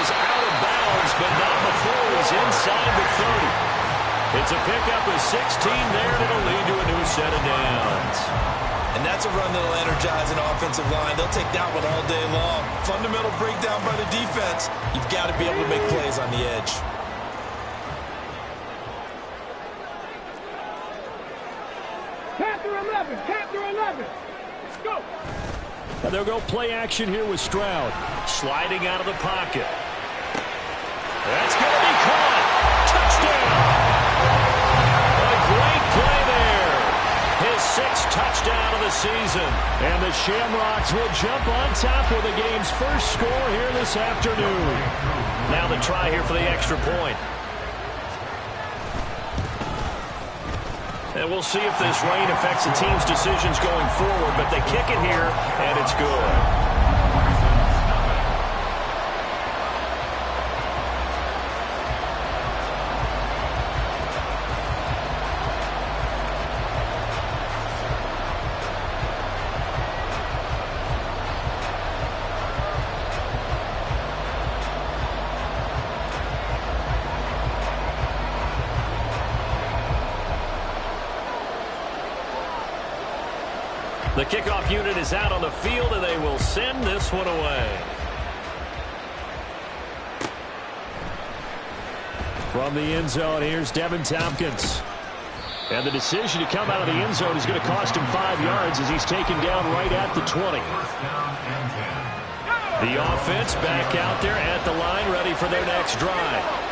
is out of bounds, but not before he's inside the 30. It's a pickup of 16 there, and it'll lead to a new set of downs. And that's a run that'll energize an offensive line. They'll take that one all day long. Fundamental breakdown by the defense. You've got to be able to make plays on the edge. Panther 11, Panther 11. Go. And they'll go play action here with Stroud. Sliding out of the pocket. That's going to be caught. Touchdown. A great play there. His 6th touchdown of the season. And the Shamrocks will jump on top with the game's first score here this afternoon. Now the try here for the extra point. And we'll see if this rain affects the team's decisions going forward, but they kick it here, and it's good. The kickoff unit is out on the field, and they will send this one away. From the end zone, here's Devin Tompkins. And the decision to come out of the end zone is going to cost him 5 yards as he's taken down right at the 20. The offense back out there at the line, ready for their next drive.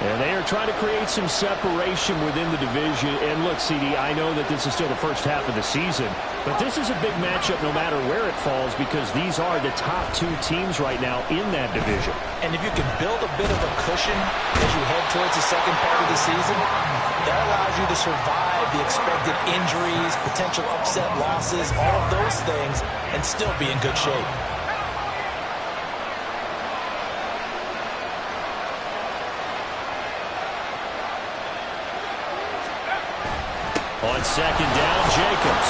And they are trying to create some separation within the division. And look, CD, I know that this is still the first half of the season, but this is a big matchup no matter where it falls because these are the top 2 teams right now in that division. And if you can build a bit of a cushion as you head towards the second part of the season, that allows you to survive the expected injuries, potential upset losses, all of those things, and still be in good shape. On second down, Jacobs.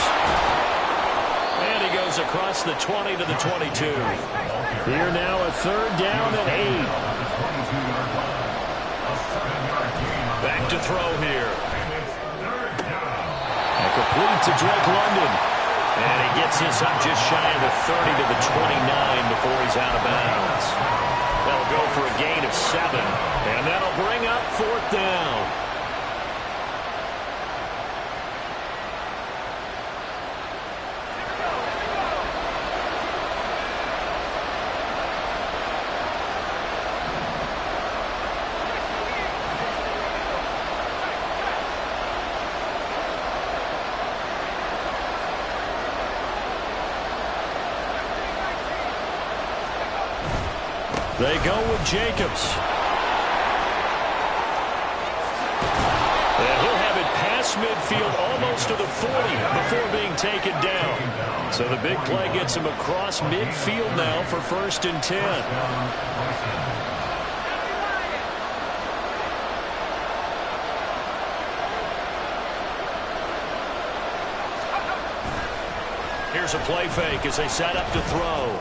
And he goes across the 20 to the 22. Here now a 3rd down and 8. Back to throw here. And complete to Drake London. And he gets us up just shy of the 30 to the 29 before he's out of bounds. That'll go for a gain of 7. And that'll bring up 4th down. They go with Jacobs. And he'll have it past midfield almost to the 40 before being taken down. So the big play gets him across midfield now for 1st and 10. Here's a play fake as they set up to throw.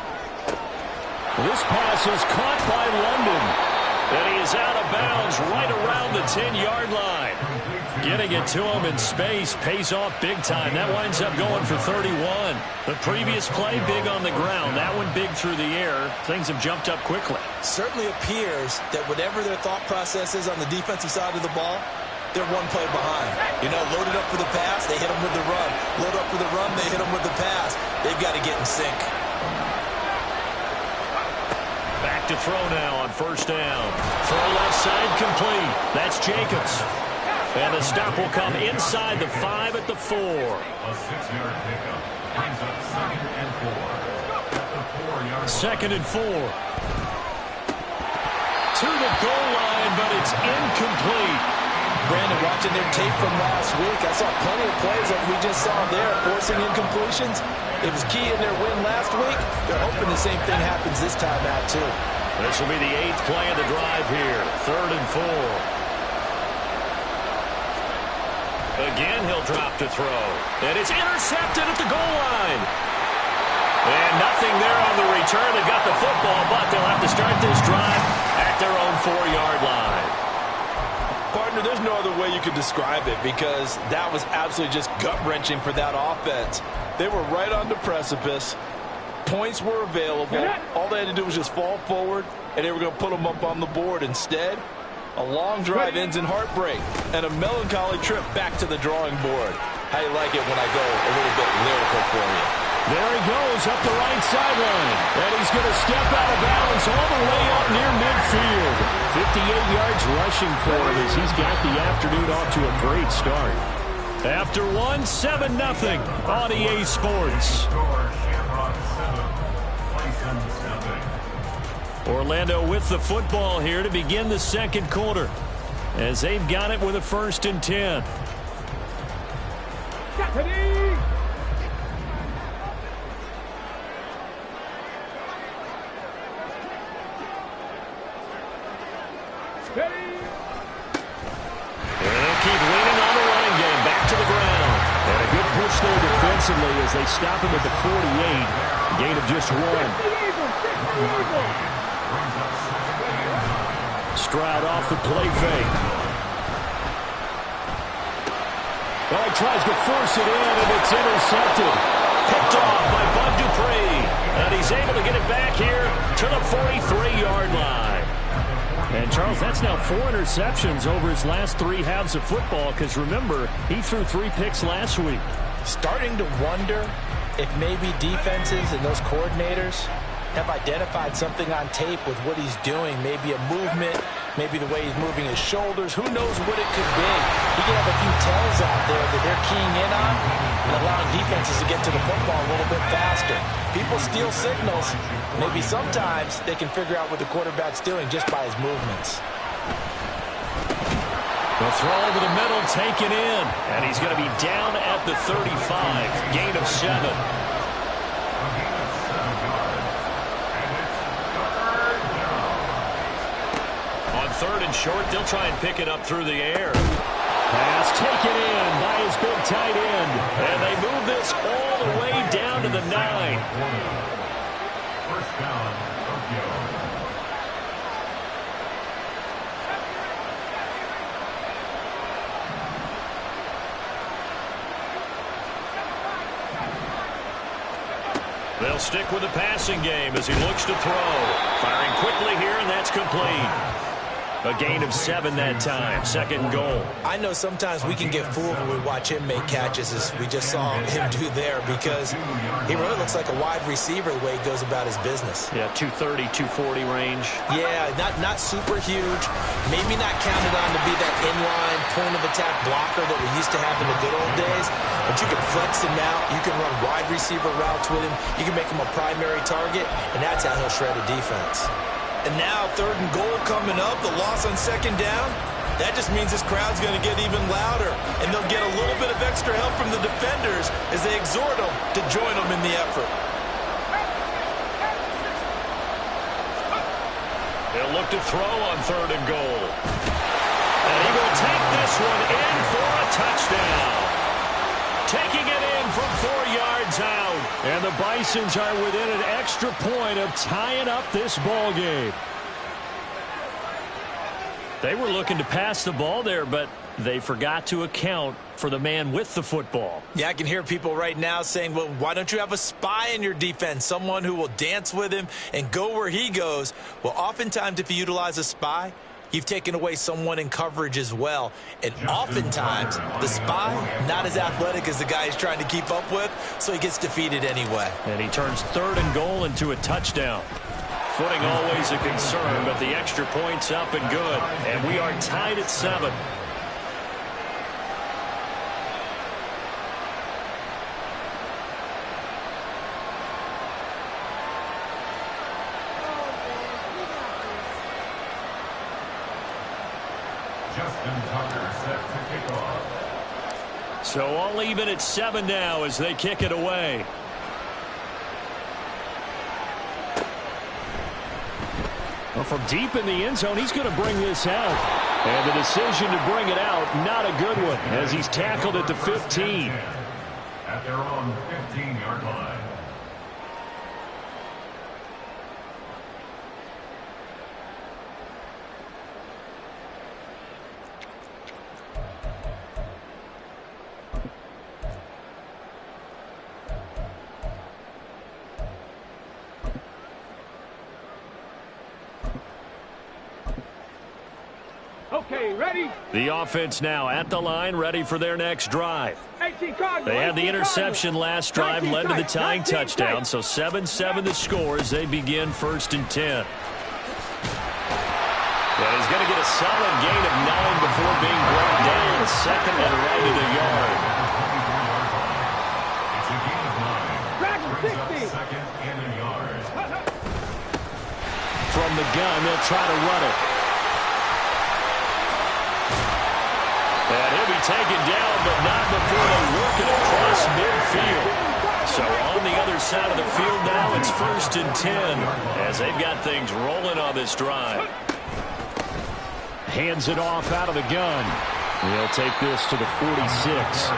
This pass is caught by London. And he is out of bounds right around the 10-yard line. Getting it to him in space pays off big time. That winds up going for 31. The previous play, big on the ground. That one big through the air. Things have jumped up quickly. Certainly appears that whatever their thought process is on the defensive side of the ball, they're one play behind. You know, loaded up for the pass, they hit them with the run. Load up for the run, they hit them with the pass. They've got to get in sync. Back to throw now on 1st down. Throw left side complete. That's Jacobs. And the stop will come inside the 5 at the 4. A 6-yard pickup brings up 2nd and 4 at the 4-yard 2nd and 4. To the goal line, but it's incomplete. Brandon, watching their tape from last week, I saw plenty of plays that we just saw there, forcing incompletions. It was key in their win last week. They're hoping the same thing happens this time out, too. This will be the 8th play of the drive here. 3rd and 4. Again, he'll drop to throw. And it's intercepted at the goal line. And nothing there on the return. They've got the football, but they'll have to start this drive 4-yard line. Partner, there's no other way you could describe it because that was absolutely just gut-wrenching for that offense. They were right on the precipice. Points were available. All they had to do was just fall forward, and they were going to put them up on the board. Instead, a long drive ends in heartbreak and a melancholy trip back to the drawing board. How you like it when I go a little bit lyrical for you? There he goes up the right sideline. And he's going to step out of bounds all the way up near midfield. 58 yards rushing for him as he's got the afternoon off to a great start. After one, 7-0 on EA Sports. Orlando with the football here to begin the second quarter as they've got it with a 1st and 10. Defensively as they stop him at the 48. Gain of just 1. Stroud off the play fake. Well, he tries to force it in, and it's intercepted. Picked off by Bud Dupree. And he's able to get it back here to the 43-yard line. And, Charles, that's now 4 interceptions over his last 3 halves of football because, remember, he threw 3 picks last week. Starting to wonder if maybe defenses and those coordinators have identified something on tape with what he's doing. Maybe a movement, maybe the way he's moving his shoulders. Who knows what it could be? He could have a few tells out there that they're keying in on and allowing defenses to get to the football a little bit faster. People steal signals. Maybe sometimes they can figure out what the quarterback's doing just by his movements. The throw over the middle taken in, and he's going to be down at the 35. Gain of 7. On 3rd and short, they'll try and pick it up through the air. Pass taken in by his big tight end, and they move this all the way down to the 9. First down, Tokyo. They'll stick with the passing game as he looks to throw. Firing quickly here, and that's complete. A gain of 7 that time. 2nd and goal. I know sometimes we can get fooled when we watch him make catches as we just saw him do there because he really looks like a wide receiver the way he goes about his business. Yeah, 230, 240 range. Yeah, not super huge. Maybe not counted on to be that inline point-of-attack blocker that we used to have in the good old days. But you can flex him out. You can run wide receiver routes with him. You can make him a primary target, and that's how he'll shred a defense. And now 3rd and goal coming up, the loss on 2nd down. That just means this crowd's going to get even louder, and they'll get a little bit of extra help from the defenders as they exhort them to join them in the effort. They'll look to throw on 3rd and goal. And he will take this one in for a touchdown. Taking it in from 4 yards out. And the Bisons are within an extra point of tying up this ball game. They were looking to pass the ball there, but they forgot to account for the man with the football. Yeah, I can hear people right now saying, well, why don't you have a spy in your defense, someone who will dance with him and go where he goes? Well, oftentimes if you utilize a spy, you've taken away someone in coverage as well. And oftentimes, the spy, not as athletic as the guy he's trying to keep up with, so he gets defeated anyway. And he turns 3rd and goal into a touchdown. Footing always a concern, but the extra point's up and good. And we are tied at 7. Justin Tucker set to kick off. So all even at 7 now as they kick it away. Well, from deep in the end zone, he's going to bring this out. And the decision to bring it out, not a good one, as he's tackled at the 15. At their own 15-yard line. Okay, ready? The offense now at the line, ready for their next drive. 18 Cardinals. They had the 18 interception last drive, 19 led to the tight, tying 19 touchdown, tight. so 7-7 the score as they begin 1st and 10. And he's going to get a solid gain of 9 before being brought down, 2nd and right at a yard. It's a gain of 9. Dragon Brings up 60. 2nd and a yard. From the gun, they'll try to run it. And he'll be taken down, but not before they work it across midfield. So on the other side of the field now, it's 1st and 10 as they've got things rolling on this drive. Hands it off out of the gun. He'll take this to the 46.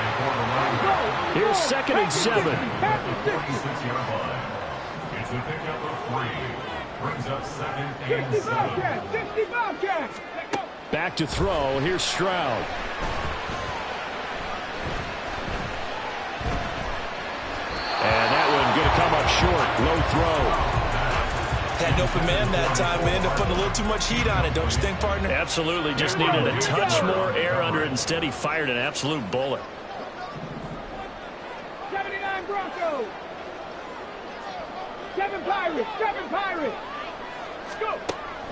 Here's 2nd and 7. 46-yard line. It's a pickup of 3. Brings up 2nd and 60 7. Bobcats. 60 Bobcats. Let's go. Back to throw. Here's Stroud. And that one going to come up short. Low throw. Had an open man that time. We ended up putting a little too much heat on it, don't you think, partner? Absolutely. Just needed a touch more air under it. Instead, he fired an absolute bullet. 79 Broncos. 7 Pirates. 7 Pirates. Let's go.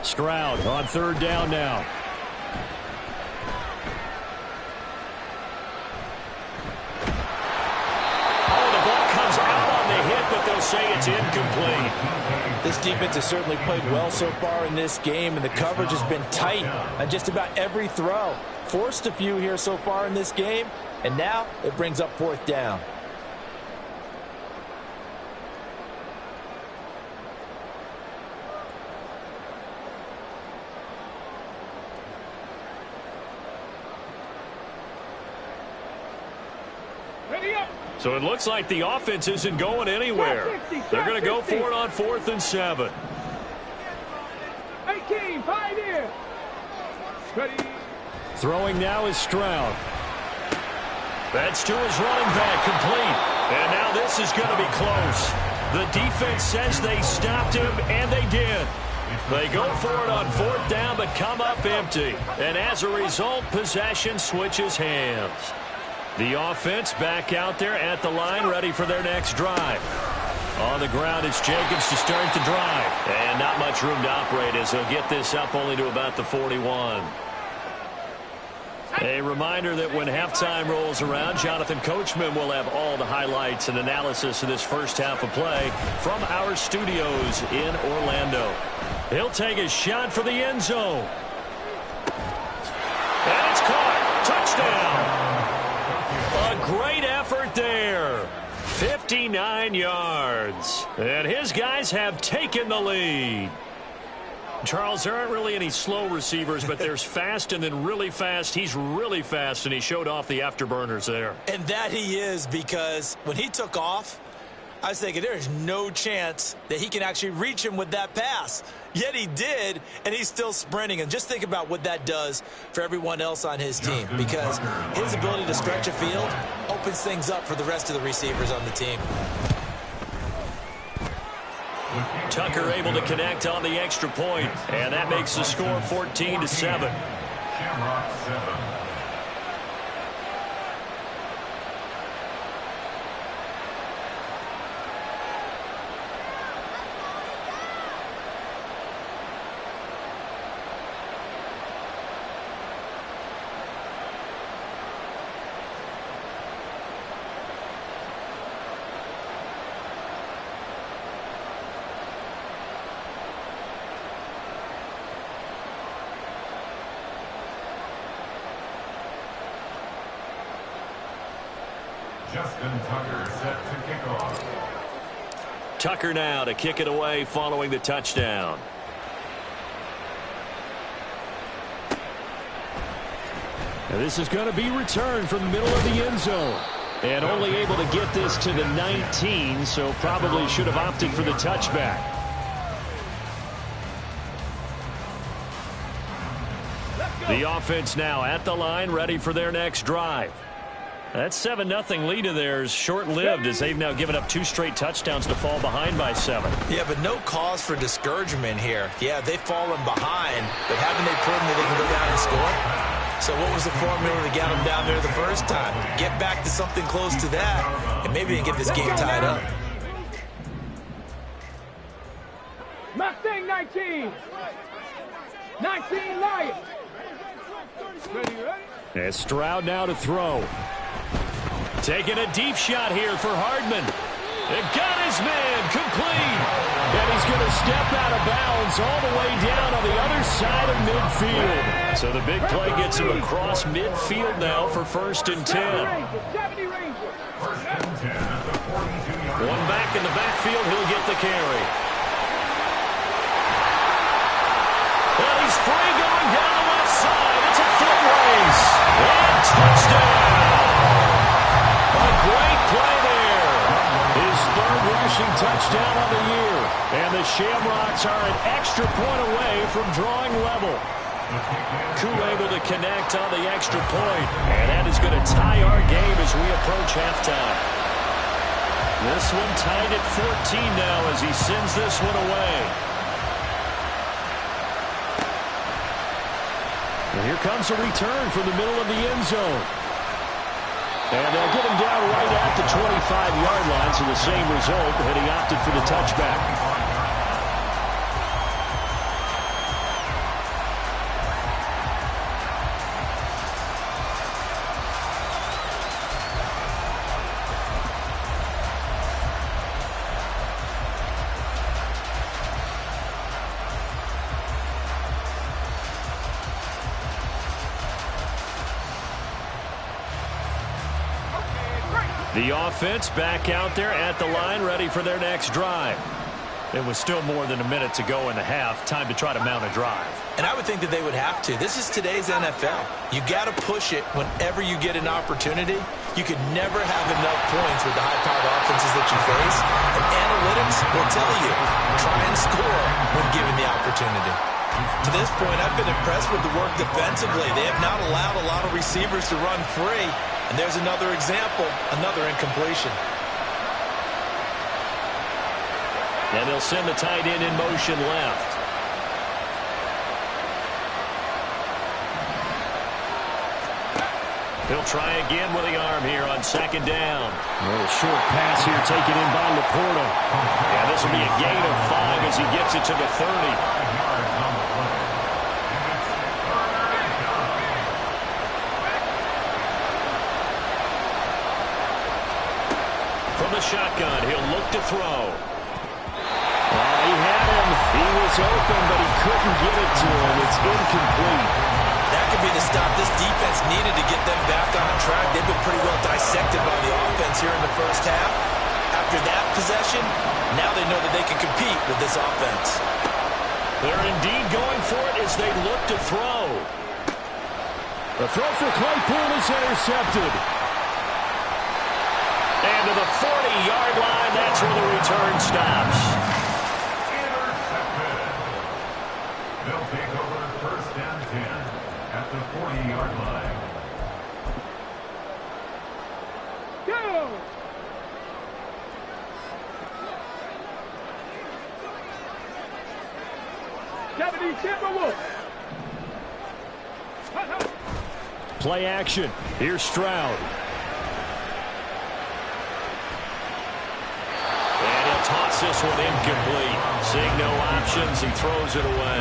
Stroud on 3rd down now. Oh, the ball comes out on the hit, but they'll say it's incomplete. This defense has certainly played well so far in this game, and the coverage has been tight on just about every throw. Forced a few here so far in this game, and now it brings up 4th down. Ready up. So it looks like the offense isn't going anywhere. They're going to go for it on 4th and 7. 18 Pioneer. Ready. Throwing now is Stroud. That's to his running back, complete. And now this is going to be close. The defense says they stopped him, and they did. They go for it on 4th down, but come up empty. And as a result, possession switches hands. The offense back out there at the line, ready for their next drive. On the ground, it's Jacobs to start the drive. And not much room to operate as they'll get this up only to about the 41. A reminder that when halftime rolls around, Jonathan Coachman will have all the highlights and analysis of this first half of play from our studios in Orlando. He'll take a shot for the end zone. And it's caught. Touchdown. A great effort there. 59 yards. And his guys have taken the lead. Charles, there aren't really any slow receivers, but there's fast and then really fast. He's really fast, and he showed off the afterburners there. And that he is, because when he took off, I was thinking there's no chance that he can actually reach him with that pass. Yet he did, and he's still sprinting. And just think about what that does for everyone else on his team, because his ability to stretch a field opens things up for the rest of the receivers on the team. Tucker able to connect on the extra point, and that makes the score 14-7. Shamrock 7. Justin Tucker set to kick off. Tucker now to kick it away following the touchdown. And this is going to be returned from the middle of the end zone. And only able to get this to the 19, so probably should have opted for the touchback. The offense now at the line, ready for their next drive. That 7-0 lead of theirs short-lived as they've now given up 2 straight touchdowns to fall behind by 7. Yeah, but no cause for discouragement here. Yeah, they've fallen behind, but haven't they proven that they can go down and score. So what was the formula to get them down there the first time? Get back to something close to that, and maybe get this game tied up. Mustang 19. 19 Lions. Ready? And Stroud now to throw. Taking a deep shot here for Hardman. It got his man complete. And he's going to step out of bounds all the way down on the other side of midfield. So the big play gets him across midfield now for 1st and 10. 70 Rangers. First and 10 at the 42-yard line. One back in the backfield. He'll get the carry. And he's free going down the left side. It's a foot race. And touchdown. A great play there. His 3rd rushing touchdown of the year. And the Shamrocks are an extra point away from drawing level. Koo able to connect on the extra point. And that is going to tie our game as we approach halftime. This one tied at 14 now as he sends this one away. And here comes a return from the middle of the end zone. And they'll get him down right at the 25-yard line, so the same result, and he opted for the touchback. The offense back out there at the line, ready for their next drive. It was still more than a minute to go in the half. Time to try to mount a drive. And I would think that they would have to. This is today's NFL. You got to push it whenever you get an opportunity. You could never have enough points with the high-powered offenses that you face. And analytics will tell you, try and score when given the opportunity. To this point, I've been impressed with the work defensively. They have not allowed a lot of receivers to run free. And there's another example, another incompletion. And they'll send the tight end in motion left. He'll try again with the arm here on 2nd down. A little short pass here taken in by Laporta. Yeah, this will be a gain of 5 as he gets it to the 30. From the shotgun, he'll look to throw. He had him. He was open, but he couldn't get it to him. It's incomplete. That could be the stop this defense needed to get them back on track. They've been pretty well dissected by the offense here in the first half. After that possession, now they know that they can compete with this offense. They're indeed going for it as they look to throw. The throw for Claypool is intercepted. And to the 40-yard line, that's where the return stops. Intercepted. They'll take over 1st and 10 at the 40-yard line. Go! Timberwolves. Play action. Here's Stroud. Toss this one incomplete. Seeing no options, he throws it away.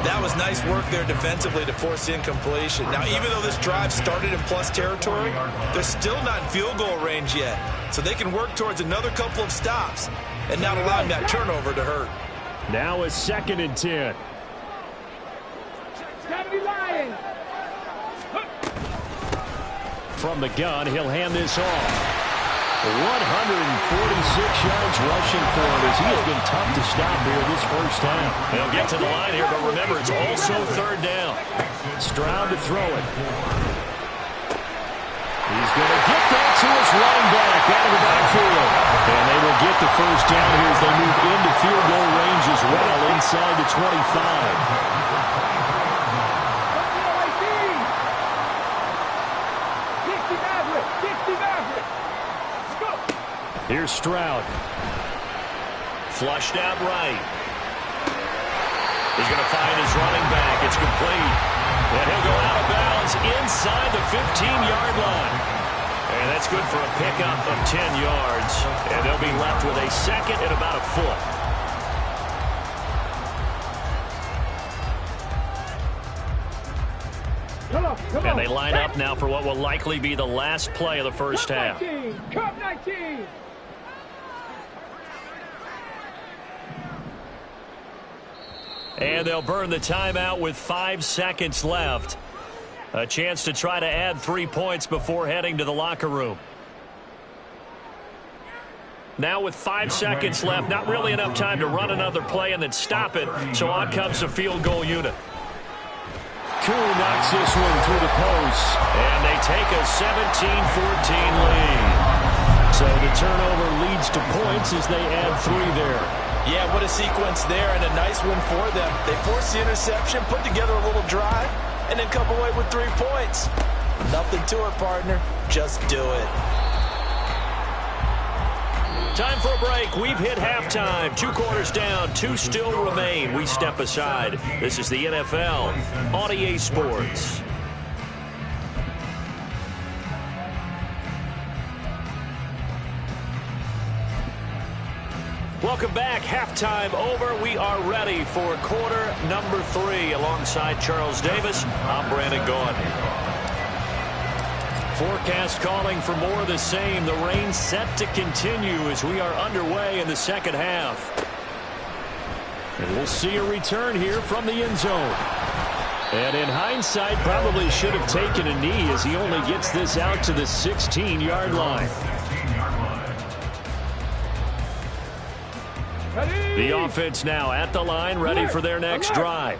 That was nice work there defensively to force incompletion. Now, even though this drive started in plus territory, they're still not in field goal range yet. So they can work towards another couple of stops and not allowing that turnover to hurt. Now a 2nd and 10. 70 Lions. From the gun, he'll hand this off. 146 yards rushing for him as he has been tough to stop here this first half. They'll get to the line here, but remember, it's also 3rd down. Stroud to throw it. He's going to get that to his running back out of the backfield. And they will get the first down here as they move into field goal range as well inside the 25. Here's Stroud. Flushed out right. He's going to find his running back. It's complete. And he'll go out of bounds inside the 15-yard line. And that's good for a pickup of 10 yards. And they'll be left with a second and about a foot. And they line up now for what will likely be the last play of the first half. Cup 19. And they'll burn the timeout with 5 seconds left. A chance to try to add 3 points before heading to the locker room. Now with 5 seconds left, not really enough time to run another play and then stop it. So on comes the field goal unit. Koo knocks this one through the post. And they take a 17-14 lead. So the turnover leads to points as they add 3 there. Yeah, what a sequence there, and a nice win for them. They forced the interception, put together a little drive, and then come away with 3 points. Nothing to it, partner. Just do it. Time for a break. We've hit halftime. 2 quarters down. 2 still remain. We step aside. This is the NFL on EA Sports. Welcome back. Halftime over. We are ready for quarter number 3. Alongside Charles Davis, I'm Brandon Gaudin. Forecast calling for more of the same. The rain set to continue as we are underway in the second half. And we'll see a return here from the end zone. And in hindsight, probably should have taken a knee as he only gets this out to the 16-yard line. The offense now at the line, ready for their next drive.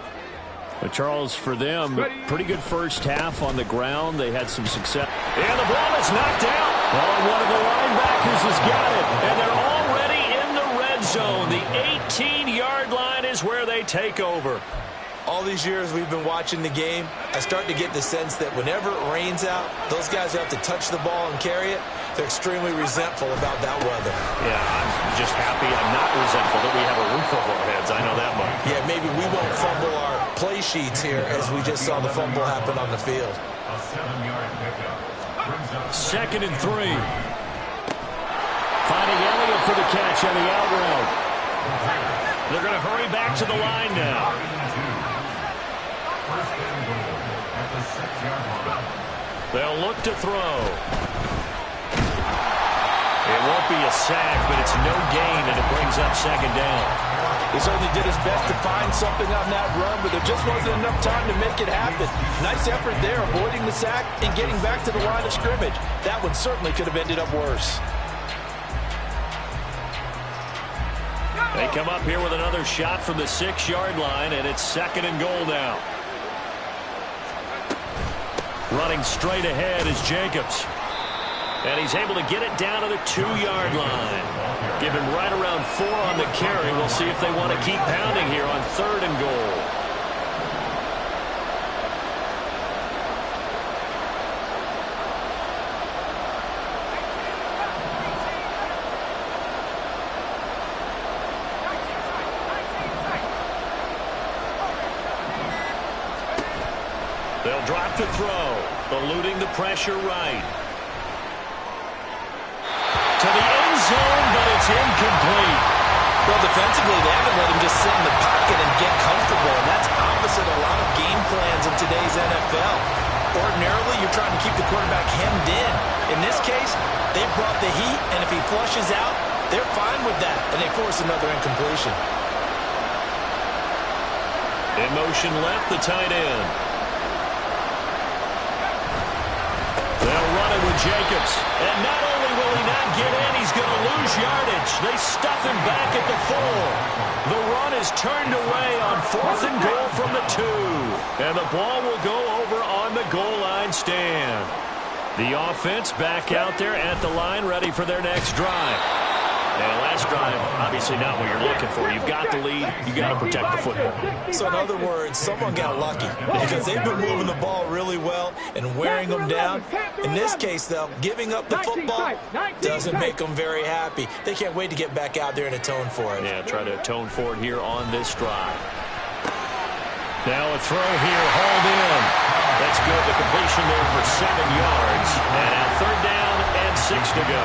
But Charles, for them, pretty good first half on the ground. They had some success. And the ball is knocked out. Oh, one of the linebackers has got it. And they're already in the red zone. The 18-yard line is where they take over. All these years we've been watching the game, I start to get the sense that whenever it rains out, those guys who have to touch the ball and carry it, they're extremely resentful about that weather. Yeah, I'm just happy I'm not resentful that we have a roof over our heads. I know that much. Yeah, maybe we won't fumble our play sheets here as we just saw the fumble happen on the field. A 7-yard pickup. 2nd and 3. Finding Elliott for the catch on the out route. They're going to hurry back to the line now. First and goal at the 6-yard line. They'll look to throw. It won't be a sack, but it's no gain, and it brings up 2nd down. He certainly did his best to find something on that run, but there just wasn't enough time to make it happen. Nice effort there, avoiding the sack and getting back to the line of scrimmage. That one certainly could have ended up worse. They come up here with another shot from the 6-yard line, and it's 2nd and goal now. Running straight ahead is Jacobs. And he's able to get it down to the 2-yard line. Give him right around 4 on the carry. We'll see if they want to keep pounding here on 3rd and goal. They'll drop to throw, eluding the pressure right. To the end zone, but it's incomplete. Well, defensively, they haven't let him just sit in the pocket and get comfortable, and that's opposite a lot of game plans in today's NFL. Ordinarily, you're trying to keep the quarterback hemmed in. In this case, they brought the heat, and if he flushes out, they're fine with that, and they force another incompletion. In motion left, the tight end. They'll run it with Jacobs. And not only will he not get in, he's going to lose yardage. They stuff him back at the 4. The run is turned away on 4th and goal from the 2. And the ball will go over on the goal line stand. The offense back out there at the line, ready for their next drive. And last drive, obviously not what you're looking for. You've got the lead. You've got to protect the football. So in other words, someone got lucky because they've been moving the ball really well and wearing them down. In this case, though, giving up the football doesn't make them very happy. They can't wait to get back out there and atone for it. Yeah, try to atone for it here on this drive. Now a throw here, hauled in. That's good. The completion there for 7 yards. And now 3rd down and 6 to go.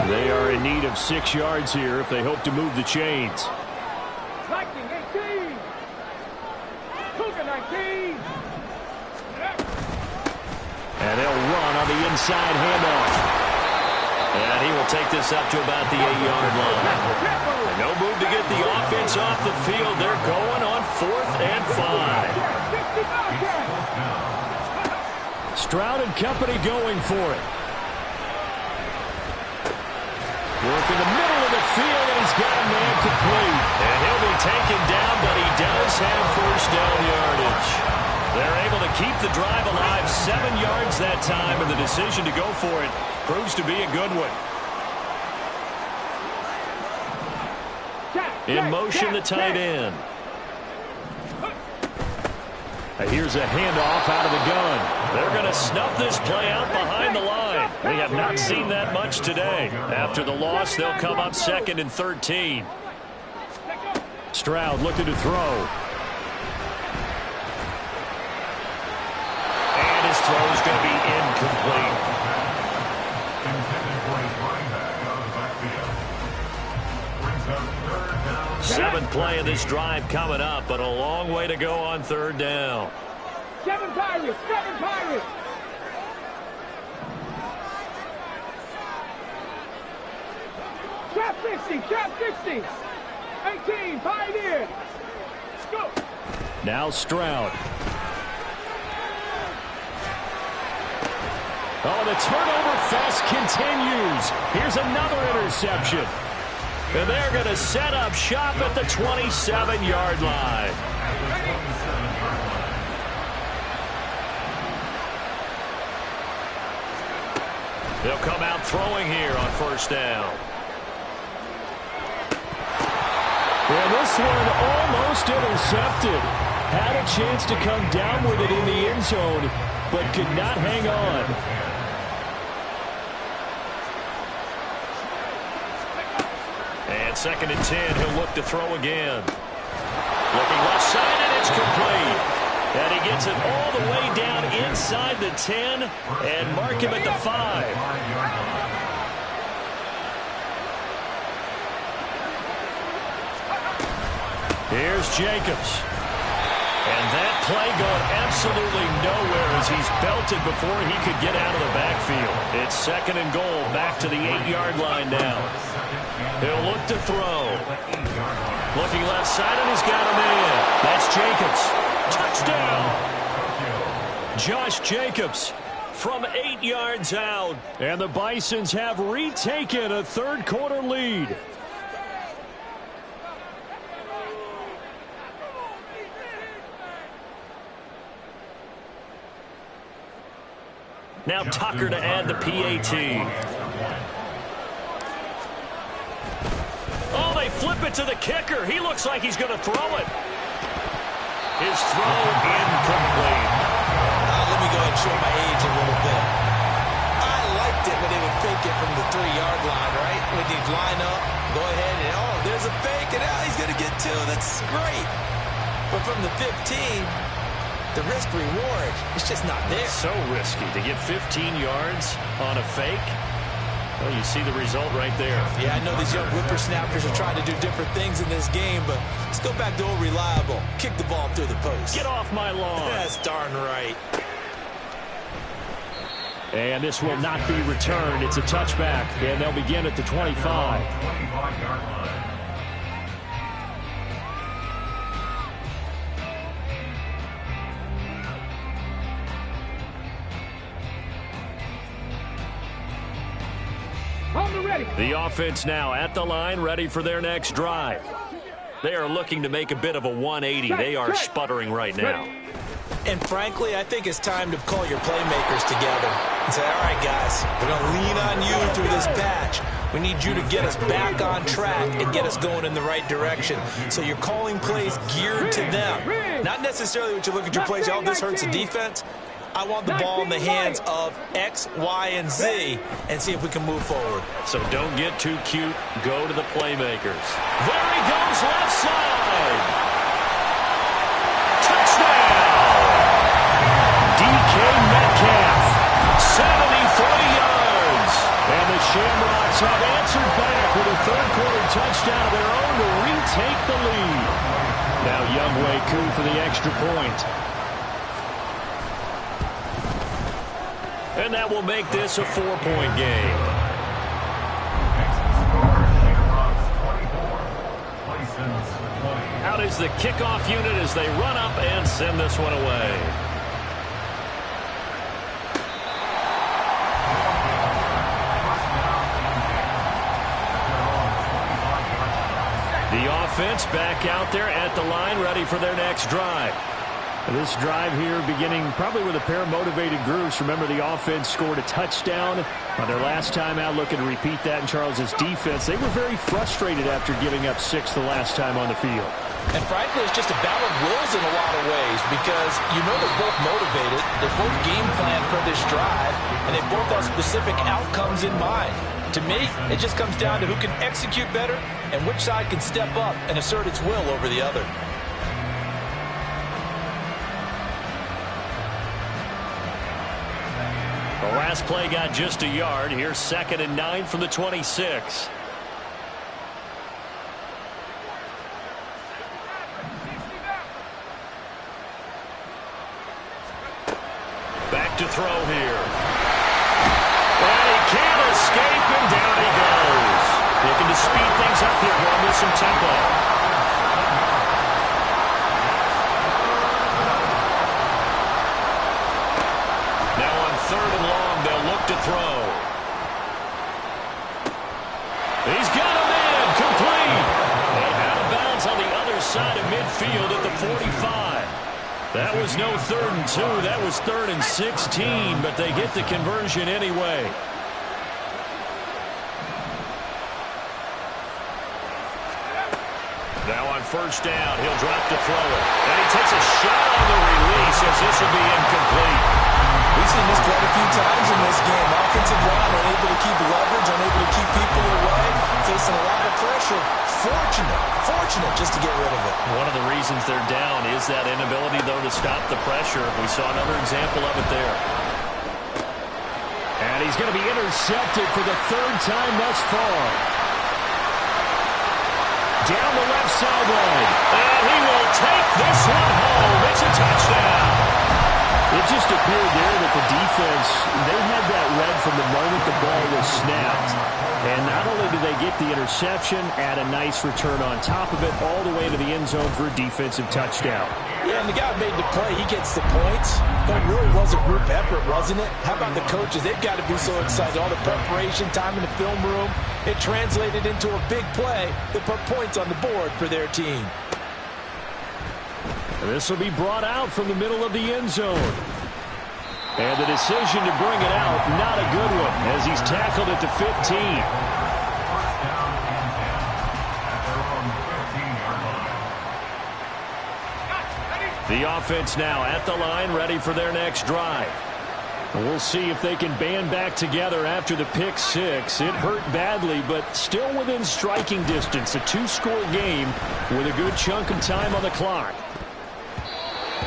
They are in need of 6 yards here if they hope to move the chains. Viking 18. Cougar 19. And they'll run on the inside handoff. And he will take this up to about the 8-yard line. And no move to get the offense off the field. They're going on 4th and 5. Stroud and company going for it. Work in the middle of the field, and he's got a man complete. And he'll be taken down, but he does have 1st down yardage. They're able to keep the drive alive, 7 yards that time, and the decision to go for it proves to be a good one. In motion, the tight end. Here's a handoff out of the gun. They're going to snuff this play out behind the line. We have not seen that much today. After the loss, they'll come up 2nd and 13. Stroud looking to throw. And his throw is going to be incomplete. 7th play of this drive coming up, but a long way to go on 3rd down. 7 Pirates, 7 Pirates. Trap 60, trap 60. 18, Pioneer. Go. Now Stroud. Oh, the turnover fest continues. Here's another interception. And they're going to set up shop at the 27-yard line. They'll come out throwing here on 1st down. Well, this one almost intercepted. Had a chance to come down with it in the end zone, but could not hang on. And 2nd and 10, he'll look to throw again. Looking left side, and it's complete. And he gets it all the way down inside the 10 and mark him at the 5. Here's Jacobs. And that play going absolutely nowhere as he's belted before he could get out of the backfield. It's 2nd and goal, back to the 8-yard line now. He'll look to throw. Looking left side, and he's got a man. That's Jacobs. Touchdown! Josh Jacobs from 8 yards out. And the Bisons have retaken a 3rd quarter lead. Now Tucker to add the PAT. Oh, they flip it to the kicker. He looks like he's going to throw it. His throw incomplete. Let me go ahead and show my age a little bit. I liked it when they would fake it from the 3-yard line, right? When you line up, go ahead and, oh, there's a fake, and now he's going to get 2. That's great. But from the 15, the risk-reward, it's just not there. It's so risky to get 15 yards on a fake. Well, you see the result right there. Yeah, I know these young whippersnappers are trying to do different things in this game, but let's go back to old reliable. Kick the ball through the post. Get off my lawn. That's darn right. And this will not be returned. It's a touchback, and they'll begin at the 25. 25-yard line. The offense now at the line, ready for their next drive. They are looking to make a bit of a 180. They are sputtering right now. And frankly, I think it's time to call your playmakers together and say, all right, guys, we're going to lean on you through this patch. We need you to get us back on track and get us going in the right direction. So you're calling plays geared to them. Not necessarily when you look at your plays, oh, this hurts the defense. I want the ball in the hands of X, Y, and Z and see if we can move forward. So don't get too cute. Go to the playmakers. There he goes, left side. Touchdown! DK Metcalf, 73 yards. And the Shamrocks have answered back with a third-quarter touchdown of their own to retake the lead. Now Younghoe Koo for the extra point. And that will make this a 4-point game. Out is the kickoff unit as they run up and send this one away. The offense back out there at the line, ready for their next drive. This drive here beginning probably with a pair of motivated groups. Remember, the offense scored a touchdown on their last time out, looking to repeat that in Charles's defense. They were very frustrated after giving up 6 the last time on the field. And frankly, it's just a battle of wills in a lot of ways because you know they're both motivated. They both game plan for this drive, and they both have specific outcomes in mind. To me, it just comes down to who can execute better and which side can step up and assert its will over the other. The last play got just a yard. Here's 2nd and 9 from the 26. Back to throw here. And he can't escape, and down he goes. Looking to speed things up here, going with some tempo. Now on 3rd and long, they'll look to throw. He's got him in, complete. And out of bounds on the other side of midfield at the 45. That was no 3rd and 2. That was 3rd and 16, but they get the conversion anyway. Now on 1st down, he'll drop to throw it. And he takes a shot on the release as this will be incomplete. We've seen this quite a few times in this game. Offensive line unable to keep leverage, unable to keep people away, facing a lot of pressure. Fortunate just to get rid of it. One of the reasons they're down is that inability, though, to stop the pressure. We saw another example of it there. And he's going to be intercepted for the 3rd time thus far. Down the left sideline. And he will take this one home. It's a touchdown. It just appeared there that the defense, they had that read from the moment the ball was snapped. And not only did they get the interception, add a nice return on top of it, all the way to the end zone for a defensive touchdown. Yeah, and the guy made the play. He gets the points. But it really was a group effort, wasn't it? How about the coaches? They've got to be so excited. All the preparation, time in the film room, it translated into a big play that put points on the board for their team. This will be brought out from the middle of the end zone. And the decision to bring it out, not a good one, as he's tackled at the 15. The offense now at the line, ready for their next drive. We'll see if they can band back together after the pick 6. It hurt badly, but still within striking distance. A 2-score game with a good chunk of time on the clock.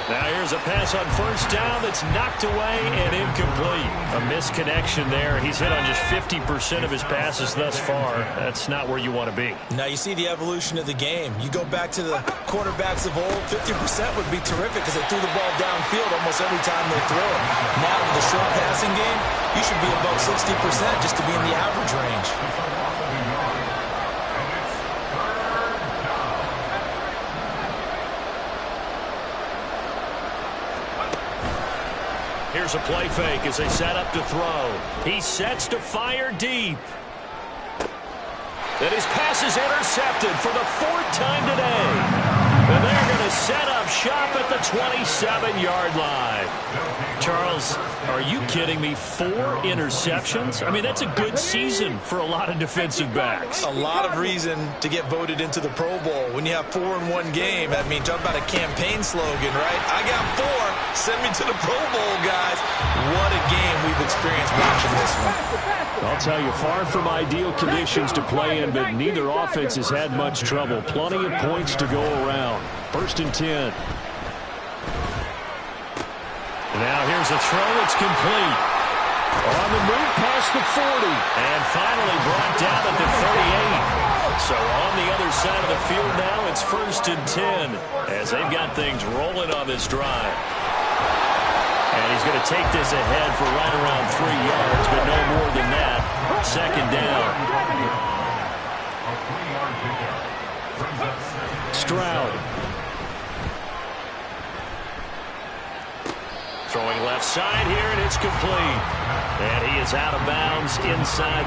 Now here's a pass on 1st down that's knocked away and incomplete. A misconnection there. He's hit on just 50% of his passes thus far. That's not where you want to be. Now you see the evolution of the game. You go back to the quarterbacks of old, 50% would be terrific because they threw the ball downfield almost every time they throw it. Now with the short passing game, you should be above 60% just to be in the average range. Here's a play fake as they set up to throw. He sets to fire deep. And his pass is intercepted for the 4th time today. And they're going to set up shop at the 27-yard line. Charles, are you kidding me? 4 interceptions? I mean, that's a good season for a lot of defensive backs. A lot of reason to get voted into the Pro Bowl. When you have 4 in one game, I mean, talk about a campaign slogan, right? I got 4. Send me to the Pro Bowl, guys. What a game we've experienced watching this one. I'll tell you, far from ideal conditions to play in, but neither offense has had much trouble. Plenty of points to go around. 1st and 10. Now here's a throw. It's complete. On the move past the 40. And finally brought down at the 38. So on the other side of the field now, it's 1st and 10 as they've got things rolling on this drive. And he's going to take this ahead for right around 3 yards, but no more than that. 2nd down. Stroud. Throwing left side here, and it's complete. And he is out of bounds inside.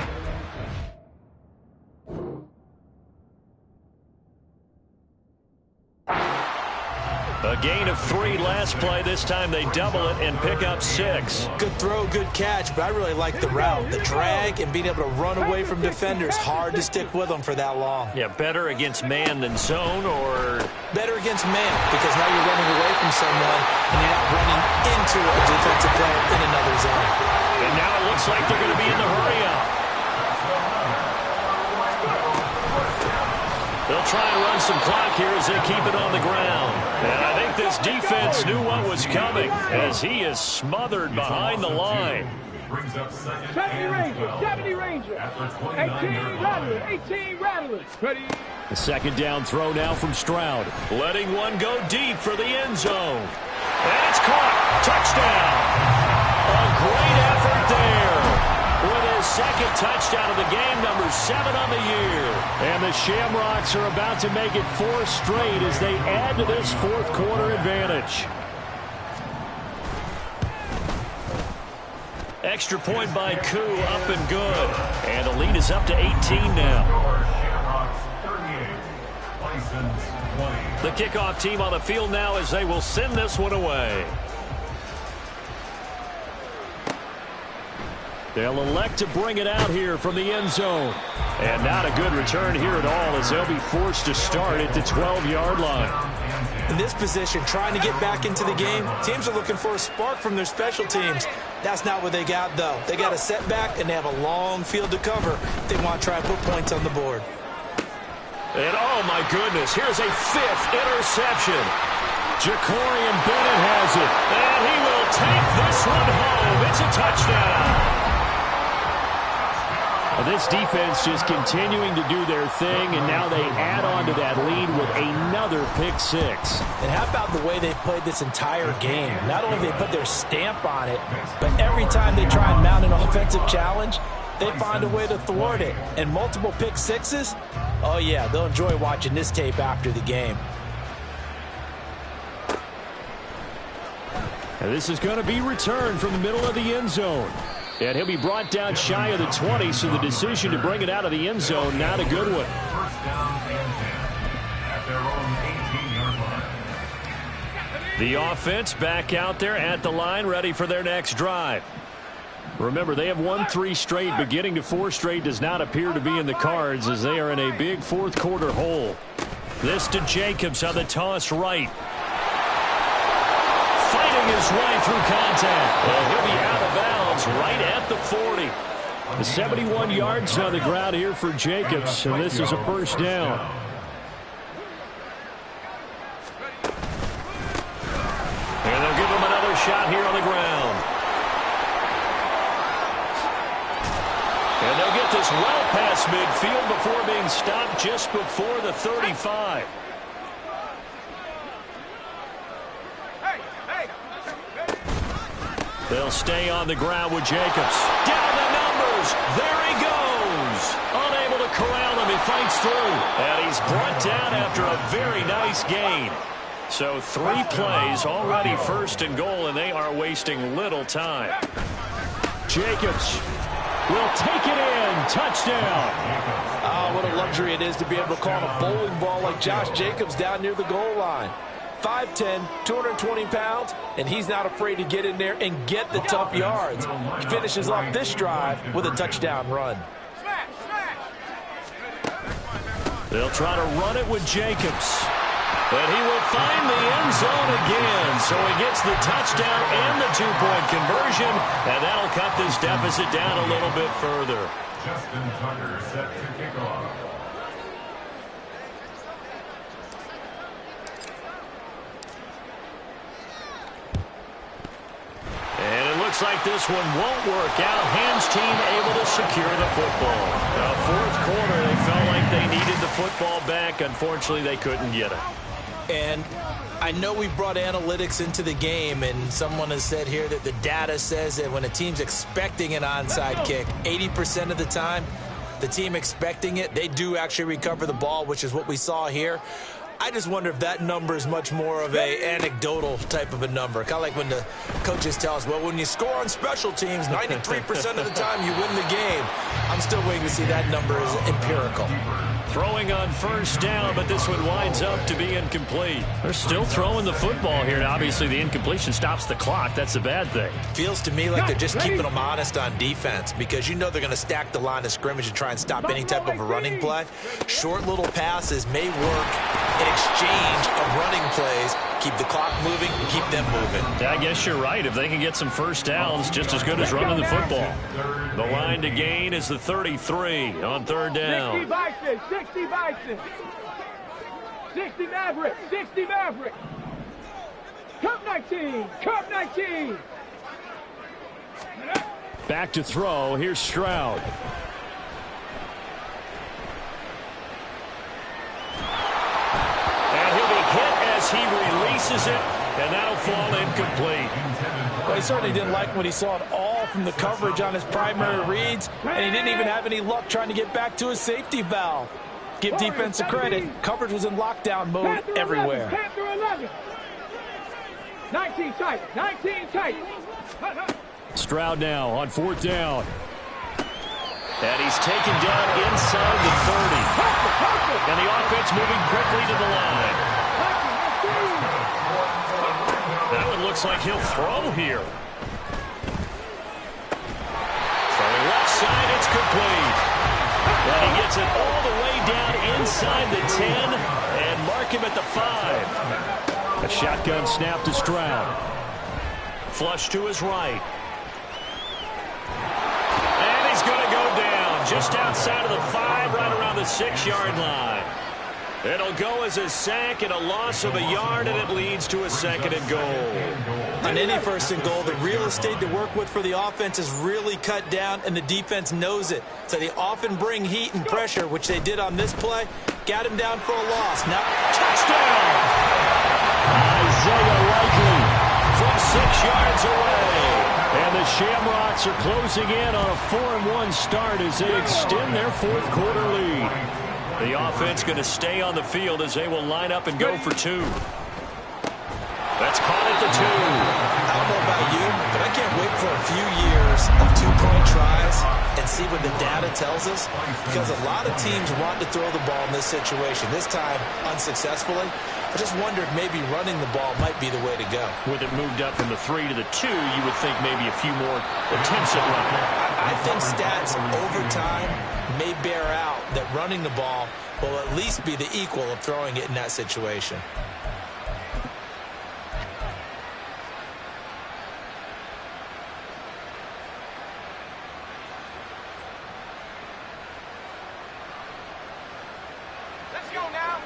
A gain of 3 last play. This time they double it and pick up 6. Good throw, good catch, but I really like the route. The drag and being able to run away from defenders. Hard to stick with them for that long. Yeah, better against man than zone, or? Better against man, because now you're running away from someone and you're not running into a defensive player in another zone. And now it looks like they're going to be in the hurry-up. They'll try and run some clock here as they keep it on the ground. And I think this defense knew what was coming as he is smothered behind the line. 70 Ranger. 18 Rattler. 18 Rattler. Ready. The 2nd down throw now from Stroud. Letting one go deep for the end zone. And it's caught. Touchdown. A great effort there. With his 2nd touchdown of the game, number 7 on the year. And the Shamrocks are about to make it 4 straight as they add to this 4th quarter advantage. Extra point by Koo, up and good. And the lead is up to 18 now. The kickoff team on the field now as they will send this one away. They'll elect to bring it out here from the end zone. And not a good return here at all as they'll be forced to start at the 12-yard line. In this position, trying to get back into the game, teams are looking for a spark from their special teams. That's not what they got, though. They got a setback, and they have a long field to cover if they want to try and put points on the board. And, oh, my goodness, here's a 5th interception. Jacorian Bennett has it, and he will take this one home. It's a touchdown. This defense just continuing to do their thing, and now they add on to that lead with another pick 6. And how about the way they played this entire game? Not only they put their stamp on it, but every time they try and mount an offensive challenge, they find a way to thwart it. And multiple pick 6s, oh yeah, they'll enjoy watching this tape after the game. And this is going to be returned from the middle of the end zone. And he'll be brought down shy of the 20, so the decision to bring it out of the end zone, not a good one. 1st down and 10 at their own 18-yard line. The offense back out there at the line, ready for their next drive. Remember, they have won 3 straight, but getting to 4 straight does not appear to be in the cards as they are in a big 4th quarter hole. This to Jacobs on the toss right. Fighting his way through contact. And he'll be out of bounds right at the 40. The 71 yards on the ground here for Jacobs, and this is a 1st down. And they'll give him another shot here on the ground. And they'll get this well past midfield before being stopped just before the 35. They'll stay on the ground with Jacobs. Down the numbers. There he goes. Unable to corral him. He fights through. And he's brought down after a very nice gain. So 3 plays, already 1st and goal, and they are wasting little time. Jacobs will take it in. Touchdown. Ah, what a luxury it is to be able to call a bowling ball like Josh Jacobs down near the goal line. 5'10", 220 pounds, and he's not afraid to get in there and get the tough yards. He finishes off this drive with a touchdown run. They'll try to run it with Jacobs. But he will find the end zone again. So he gets the touchdown and the two-point conversion, and that'll cut this deficit down a little bit further. Justin Tucker set to kick off. And it looks like this one won't work out. Ham's team able to secure the football. Fourth quarter, they felt like they needed the football back. Unfortunately, they couldn't get it. And I know we brought analytics into the game, and someone has said here that the data says that when a team's expecting an onside kick, 80% of the time, the team expecting it, they do actually recover the ball, which is what we saw here. I just wonder if that number is much more of a anecdotal type of a number. Kind of like when the coaches tell us, well, when you score on special teams, 93% of the time you win the game. I'm still waiting to see that number is empirical. Throwing on first down, but this one winds up to be incomplete. They're still throwing the football here. Obviously, the incompletion stops the clock. That's a bad thing. Feels to me like they're just keeping them honest on defense because you know they're going to stack the line of scrimmage and try and stop any type of a running play. Short little passes may work in exchange of running plays. Keep the clock moving, keep them moving. I guess you're right. If they can get some first downs, just as good as running the football. The line to gain is the 33 on third down. 60 Bison, 60 Bison. 60 Maverick, 60 Maverick. Cup 19, Cup 19. Back to throw. Here's Stroud. And he'll be hit as he releases it, and that'll fall incomplete. Well, he certainly didn't like when he saw it all from the coverage on his primary reads, and he didn't even have any luck trying to get back to his safety valve. Give defense a credit. Coverage was in lockdown mode everywhere. 19 tight, 19 tight. Stroud now on fourth down. And he's taken down inside the 30. And the offense moving quickly to the line. That one looks like he'll throw here. Throwing left side, it's complete. And he gets it all the way down inside the 10 and mark him at the 5. A shotgun snap to Stroud. Flush to his right. And he's going to go down just outside of the 5, right around the 6-yard line. It'll go as a sack and a loss of a yard, and it leads to a second and goal. On any first and goal, the real estate to work with for the offense is really cut down, and the defense knows it. So they often bring heat and pressure, which they did on this play. Got him down for a loss. Now, touchdown! Isaiah Likely from 6 yards away. And the Shamrocks are closing in on a 4-1 start as they extend their fourth quarter lead. The offense going to stay on the field as they will line up and go for 2. That's caught at the 2. I don't know about you, but I can't wait for a few years of 2-point tries and see what the data tells us, because a lot of teams want to throw the ball in this situation, this time unsuccessfully. I just wonder if maybe running the ball might be the way to go. With it moved up from the 3 to the 2, you would think maybe a few more attempts at running. I think stats over time may bear out that running the ball will at least be the equal of throwing it in that situation. Let's go now.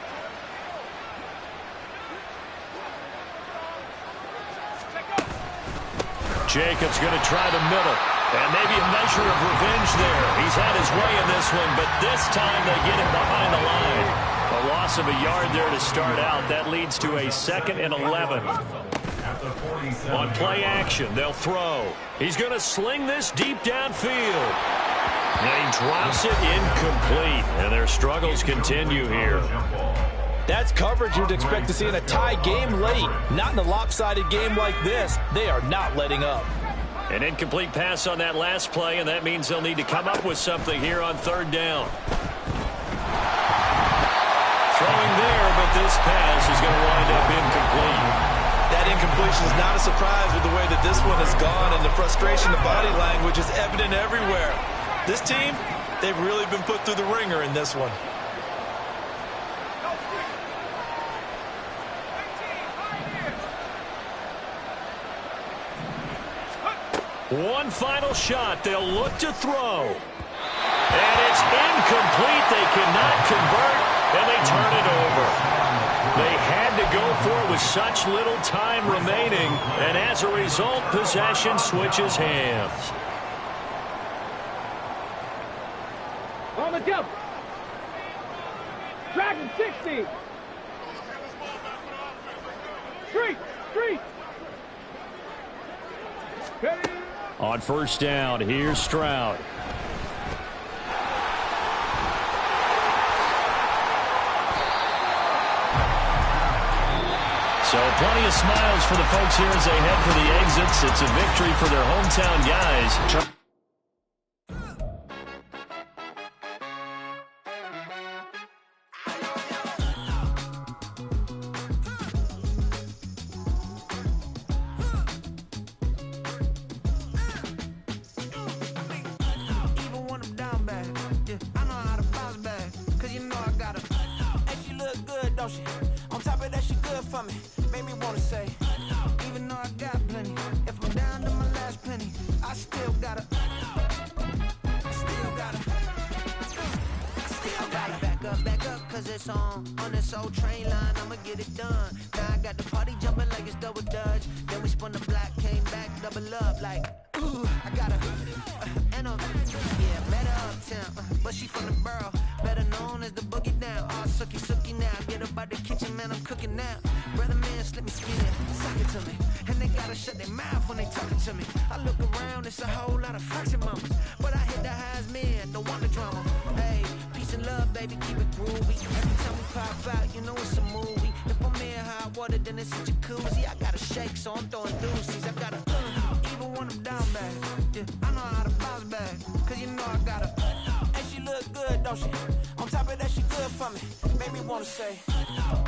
Jacobs going to try the middle. And maybe a measure of revenge there. He's had his way in this one, but this time they get him behind the line. A loss of a yard there to start out. That leads to a 2nd and 11. On play action, they'll throw. He's going to sling this deep downfield. And he drops it incomplete. And their struggles continue here. That's coverage you'd expect to see in a tie game late. Not in a lopsided game like this. They are not letting up. An incomplete pass on that last play, and that means they'll need to come up with something here on third down. Throwing there, but this pass is going to wind up incomplete. That incompletion is not a surprise with the way that this one has gone, and the frustration, the body language is evident everywhere. This team, they've really been put through the ringer in this one. One final shot. They'll look to throw. And it's incomplete. They cannot convert, and they turn it over. They had to go for it with such little time remaining, and as a result, possession switches hands. On the double. Dragon 60. Street. On first down, here's Stroud. So plenty of smiles for the folks here as they head for the exits. It's a victory for their hometown guys. On this old train line, I'ma get it done. Now I got the party jumping like it's double dutch. Then we spun the block, came back, double up like, ooh, I got her. And yeah, met her uptown, but she from the borough. Better known as the boogie down. All sookie now. Get up out the kitchen, man, I'm cooking now. Brother man, slip me skin, suck it to me. And they gotta shut their mouth when they talking to me. I look around, it's a whole lot of fraction mamas. But I hit the highs, man, don't want the drama. Hey, peace and love, baby, keep it groovy. Every time we pop out, you know it's a movie. If I'm in hot water, then it's a jacuzzi. I gotta shake, so I'm throwing deuces. I gotta, even when I'm down bad. Yeah, I know how to bounce back, cause you know I gotta. And she look good, don't she? On top of that, she good for me. Made me wanna say,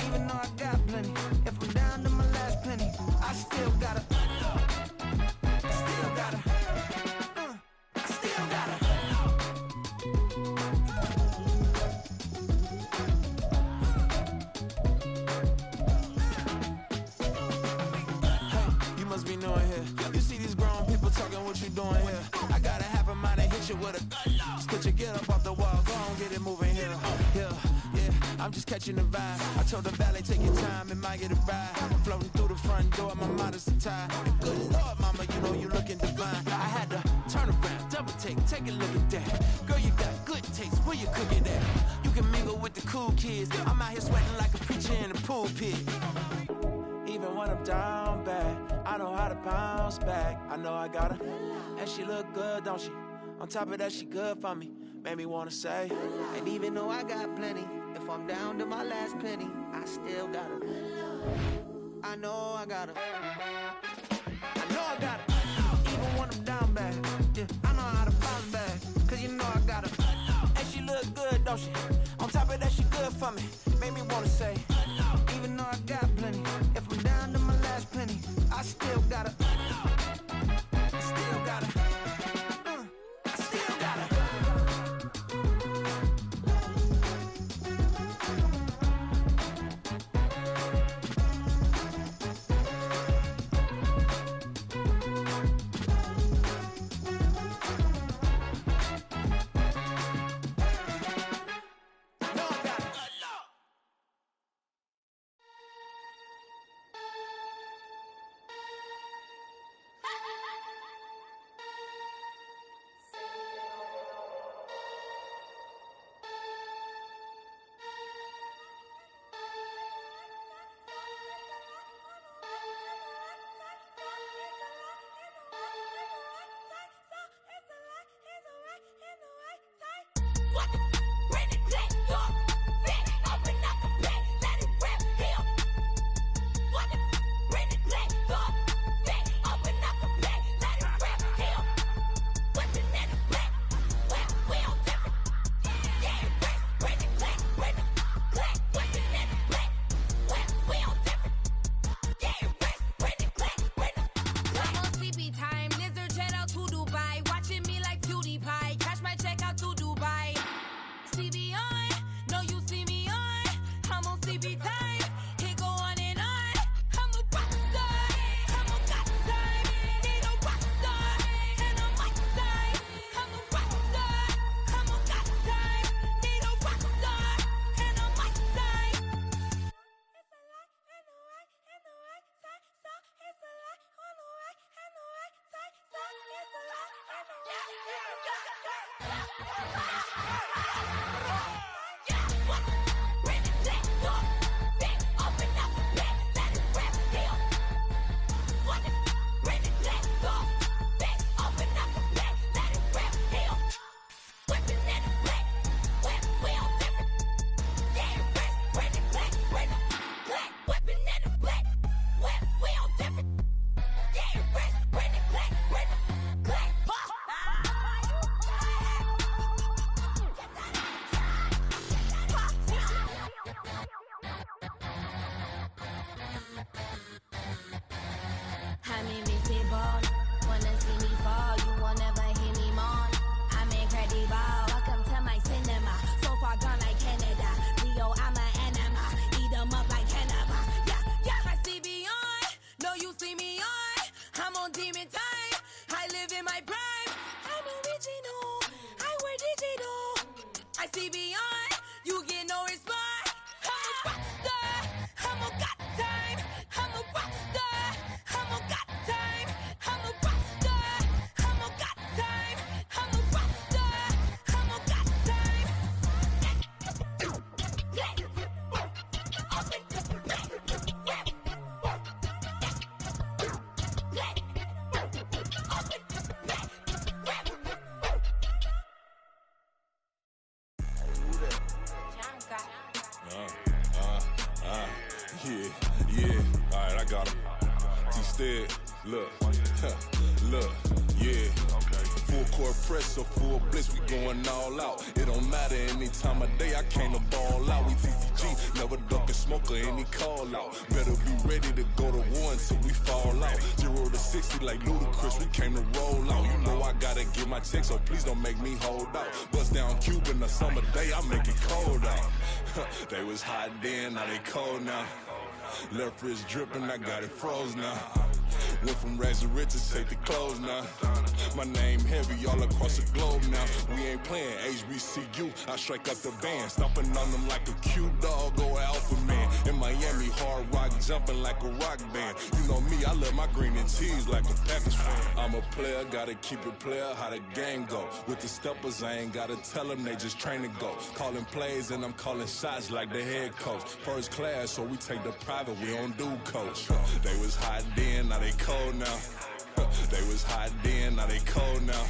even though I got plenty, if I'm down to my last penny, I still gotta. Still gotta. Still gotta. Hey, you must be knowing here. You see these grown people talking, what you doing here? I gotta have a mind to hit you with a. Spit your get up off the wall, go on, get it moving here. Yeah, I'm just catching the vibe. I told the valet, take your time, it might get a ride. Floating through the front door, my mind is tied. Good Lord, mama, you know you looking divine. I had to turn around, double take a look at that. Girl, you got good taste, where you cooking at? You can mingle with the cool kids. I'm out here sweating like a preacher in a pulpit. Even when I'm down bad, I know how to bounce back. I know I gotta. And she look good, don't she? On top of that, she good for me. Made me wanna say, and even though I got plenty, if I'm down to my last penny, I still gotta. I know I gotta. I know I gotta. Even when I'm down bad, yeah, I know how to bounce back, cause you know I gotta. And she look good, don't she? On top of that, she good for me. Made me wanna say, even though I got plenty, if I'm down to my last penny, I still gotta. I still gotta. I'm invincible. Wanna see me fall, you will never hear me moan. I'm incredible. Welcome to my cinema. So far gone like Canada. Leo, I'm an anima. Eat 'em up like cannibal. Yeah, yeah. I see beyond. No, you see me on. I'm on demon time. I live in my prime. I'm original. I wear digital. I see beyond. You get no response. I'm a rock star. I'm a got time. I'm a rock star. I'm a got time. I'm a rock star. I'm a got time. I'm a rock star. I'm a got time. Yeah. All right, I got him. T-Stead, look, look, yeah. Full court press, so full blitz, we going all out. It don't matter any time of day, I came to ball out. We TCG, never duck a smoker, any call out. Better be ready to go to war until we fall out. 0 to 60 like Ludacris, we came to roll out. You know I gotta get my check, so please don't make me hold out. Bust down Cuban, a summer day, I make it cold out. They was hot then, now they cold now. Left wrist dripping, I got it froze now. Went from rags to riches, take the clothes now. My name heavy all across the globe now. We ain't playing HBCU, I strike up the band. Stomping on them like a cute dog or alpha man. In Miami, hard rock jumping like a rock band. You know me, I love my green and cheese like a Packers fan. I'm a player, gotta keep it player, how the game go. With the steppers, I ain't gotta tell them, they just train to go. Calling plays and I'm calling shots like the head coach. First class, so we take the private, we don't do coach. They was hot then, now they cold now. They was hot then, now they cold now.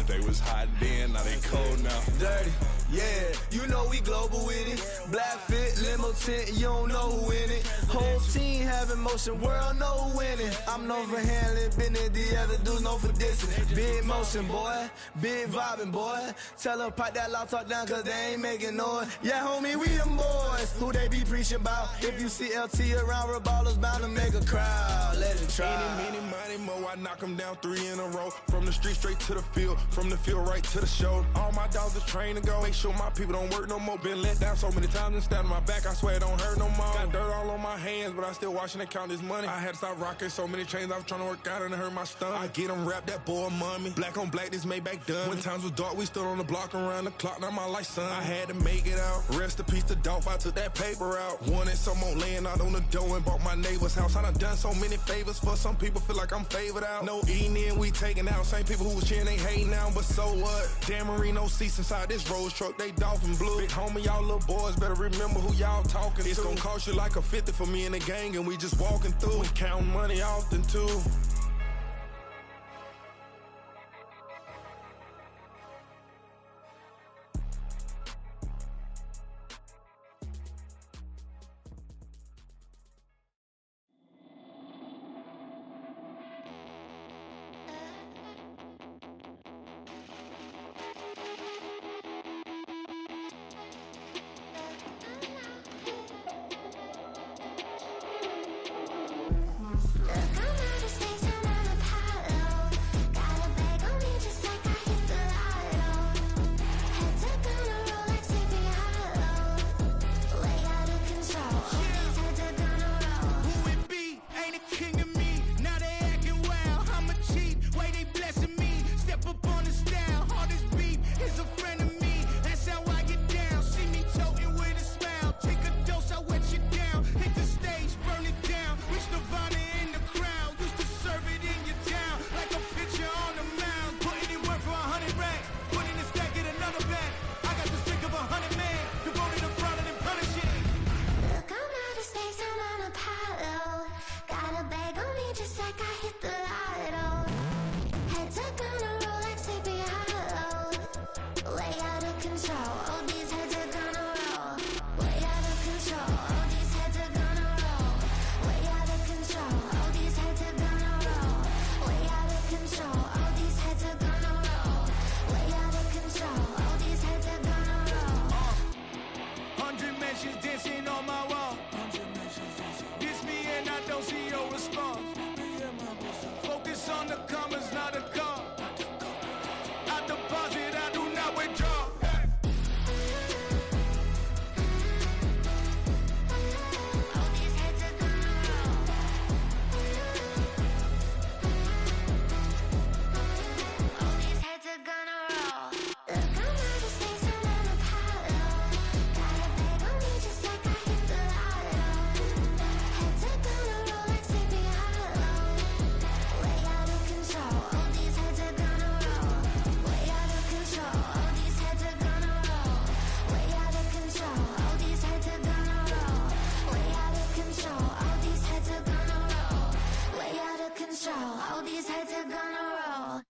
They was hot then, now they cold now. Dirty, yeah, you know we global with it. Black fit, limo tint, you don't know who in it. Whole team having motion, world know who winning. I'm known for handling business, the other dudes known for dissing. Big motion, boy, big vibing, boy. Tell them pipe that loud talk down, cause they ain't making noise. Yeah, homie, we them boys, who they be preaching about. If you see LT around, Reballo's bound to make a crowd. Let it try. Any, money, mo, I knock them down 3 in a row. From the street straight to the field, from the field right to the show. All my dogs are trained to go. Make sure my people don't work no more. Been let down so many times and stand on my back, I swear it don't hurt no more. Got dirt all on my hands, but I still watching and count this money. I had to stop rocking so many chains, I was trying to work out and it hurt my stomach. I get them wrapped, that boy mommy. Black on black, this Maybach done. When times was dark, we stood on the block around the clock, now my life son. I had to make it out. Rest in peace to Dolph, I took that paper out. Wanted some more laying out on the dough and bought my neighbor's house. I done done so many favors for some people, feel like I'm favored out. No eating in, we taking out. Same people who was cheering, they hating now, but so what? Dan Marino seats inside this Rolls truck, they dolphin blue. Big homie, y'all little boys better remember who y'all talking to. It's gonna cost you like a 50 for me and the gang, and we just walking through. We counting money often too. Come out of space. control. All these heads are gonna roll. Way out of control. All these heads are gonna roll. Way out of control. All these heads are gonna roll. Way out of control. All these heads are gonna roll. Way out of control. All these heads are gonna roll. 100 mentions dancing on my wall. Diss me and I don't see your response. Focus on the commas, not the call. I deposit, I do not withdraw. All these heads are gonna roll. All these heads are gonna roll. Look, I'm out of space and I'm Apollo. Got a bag on me just like I hit the lotto. Heads are gonna roll like Sleepy Hollow. Way out of control. All these heads are gonna roll. Way out of control. All these heads are gonna roll. Way out of control. All these heads are gonna roll. Way out of control. All these heads are gonna roll. Way out of control. All these heads are gonna roll.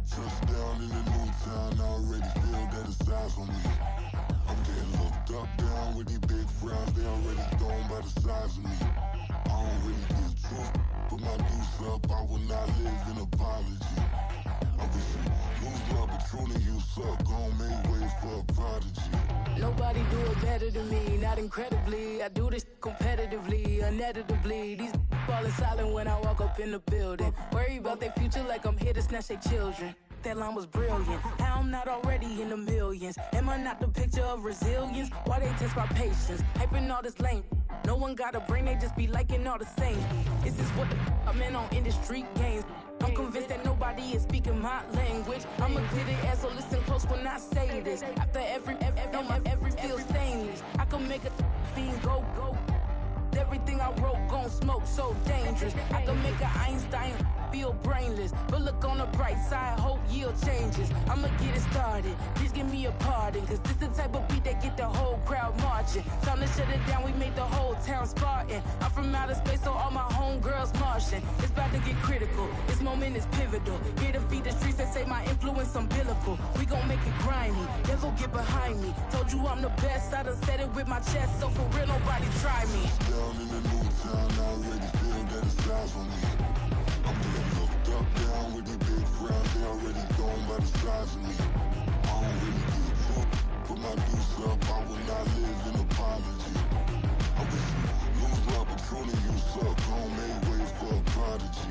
Touchdown in the new town, I already feel that it's eyes on me. I'm getting looked up, down with these big frowns, they already thrown by the size of me. I don't really get truth, put my deuce up, I will not live in apology. I wish you lose love, but truly you suck, gon' make way for a prodigy. Nobody do it better than me, not incredibly. I do this competitively, uneditably. These falling silent when I walk up in the building. Worry about their future like I'm here to snatch their children. That line was brilliant. How I'm not already in the millions? Am I not the picture of resilience? Why they test my patience? Hyping all this lame. No one got a brain, they just be liking all the same. This is what the I'm in on industry games. I'm convinced that nobody is speaking my language. I'm a good ass, so listen close when I say this. After every feel stainless. I can make a fiend go. Everything I wrote gon' smoke, so dangerous. I can make an Einstein feel brainless. But look on the bright side, hope yield changes. I'ma get it started, please give me a pardon. Cause this the type of beat that get the whole crowd marching. Time to shut it down, we made the whole town Spartan. I'm from outer space, so all my homegirls Martian. It's about to get critical, this moment is pivotal. Here to feed the streets and say my influence umbilical. We gon' make it grimy, never get behind me. Told you I'm the best, I done said it with my chest. So for real, nobody try me. Down in the new town, I already feel that it's eyes on me. I'm getting looked up, down with these big frowns, they already thrown by the size of me. I don't really get truth, put my deuce up, I will not live in apology. I wish you lose love, but truly you suck, gon' make way for a prodigy.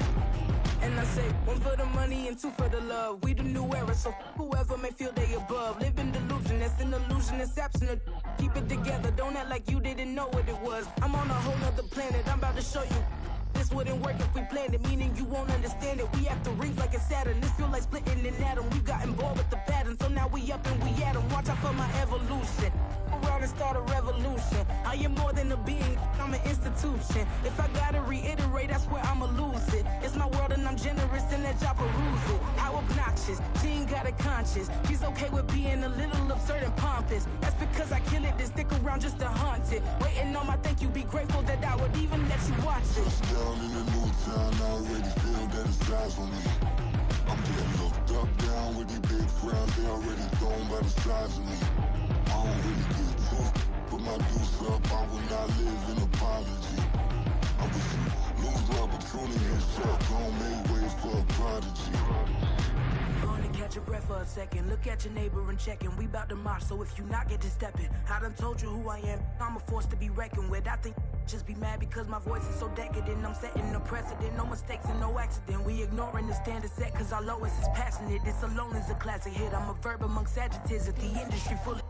And I say, one for the money and two for the love. We the new era, so whoever may feel they above. Live in delusion, that's an illusion, it's absent. Keep it together, don't act like you didn't know what it was. I'm on a whole nother planet, I'm about to show you. This wouldn't work if we planned it, meaning you won't understand it. We have to rings like a Saturn, this feel like splitting an atom. We got involved with the pattern, so now we up and we at 'em. Watch out for my evolution. Around and start a revolution. I am more than a being, I'm an institution. If I gotta reiterate, I swear I'ma lose it. It's my world and I'm generous and let y'all peruse it. How obnoxious, she ain't got a conscience. She's okay with being a little absurd and pompous. That's because I kill it, then stick around just to haunt it. Waiting on my thank you, be grateful that I would even let you watch it. Down in the new town, I already feel that it's eyes on me. I'm getting looked up, down with these big frowns, they already thrown by the size of me. I don't really get truth, put my deuce up, I will not live in apology. I wish you lose love, but truly you suck, gon' make way for a prodigy. Gonna catch your breath for a second. Look at your neighbor and check in. We bout to march, so if you not get to stepping. I done told you who I am. I'm a force to be reckoned with. I think just be mad because my voice is so decadent. I'm setting a precedent, no mistakes and no accident. We ignoring the standard set cause our lowest is passionate. This alone is a classic hit. I'm a verb amongst adjectives at the industry full of